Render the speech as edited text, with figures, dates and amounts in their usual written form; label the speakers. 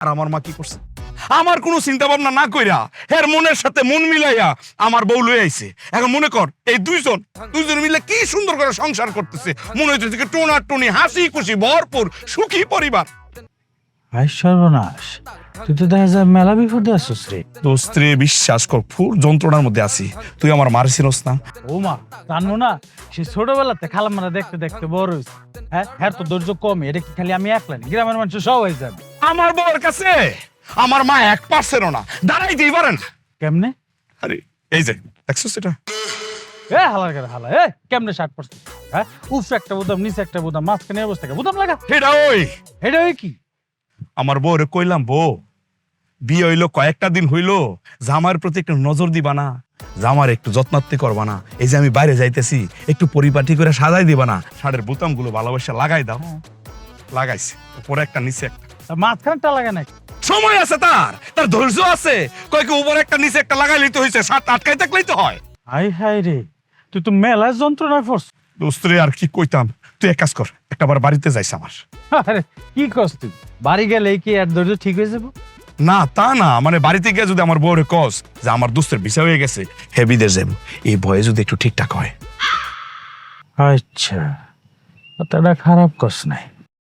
Speaker 1: আর আমার মা কি করছে? আমার কোনো চিন্তা ভাবনা না কইরা এর মনের সাথে মন মিলাইয়া আমার বউ লই আইছে। এখন মনে কর এই দুইজন মিলে কি সুন্দর করে সংসার করতেছে, মনে হইতেছে কি টোনা টুনি হাসি খুশি ভরপুর সুখী পরিবার।
Speaker 2: ভাই সর্বনাশ, তুই তো দেখা যায় মেলা বিপদে আসছিস রে।
Speaker 1: দোস্ত্রে বিশ্বাস কর, ফুর যন্ত্রণার মধ্যে আছি। তুই আমার মার চিনস না?
Speaker 2: ও মা, জানো না সে ছোটবেলাতে খালামারা দেখতে দেখতে বড় হয়েছে। হ্যাঁ তো ধৈর্য কমে, এটা কি খালি আমি একলা না, গ্রামের মানুষ সব হয়ে যাবে।
Speaker 1: আমার বউর কাছে আমার মা 1% না, দাঁড়াইতেই পারে না।
Speaker 2: কেমনে?
Speaker 1: আরে এই যে দেখছিস এটা,
Speaker 2: হালার করে হালা, কেমনে 60%? হ্যাঁ, উপরে একটা বুদাম, নিচে একটা বুদাম, মাঝখানে অবস্থা বুদাম লাগা।
Speaker 1: এটা
Speaker 2: ওই কি?
Speaker 1: আমার বউরে কইলাম, বউ বিয়ে হইলো কয়েকটা দিন হইলো, জামার প্রতি একটু নজর দিবা না, জামার একটু যত্নাত্তি করবা না, এই যে আমি বাইরে যাইতেছি একটু পরিপাটি করে সাজাই দিবা না, শাড়ির বোতাম গুলো ভালোবাসা লাগাই দাও। লাগাইছে, উপরে একটা নিচে একটা।
Speaker 2: মাঝখানটা লাগে নাকি?
Speaker 1: সময় আছে, তার ধৈর্য আছে। কয়েক উপরে একটা নিচে একটা লাগাই লিতে হয়েছে, শার্ট আটকাই থাকলেই তো হয়।
Speaker 2: হাই রে, তুই তো মেলা যন্ত্রণায় পড়ছ।
Speaker 1: দোস্ত্রে আর কি কইতাম, তুই এক কাজ কর, একটাবার বাড়িতে যাইস আমার।
Speaker 2: আরে কি কস তুই? বাড়ি গেলে কি আর ধৈর্য ঠিক হয়ে যাবো?
Speaker 1: না তা না, মানে বাড়িতে গিয়ে যদি আমার বউরে কস যে আমার দোস্তের বিষয় হয়ে গেছে, হে বিদেশ যাবো, এই ভয়ে যদি একটু ঠিকঠাক হয়।
Speaker 2: আচ্ছা, কথাটা খারাপ কস নাই।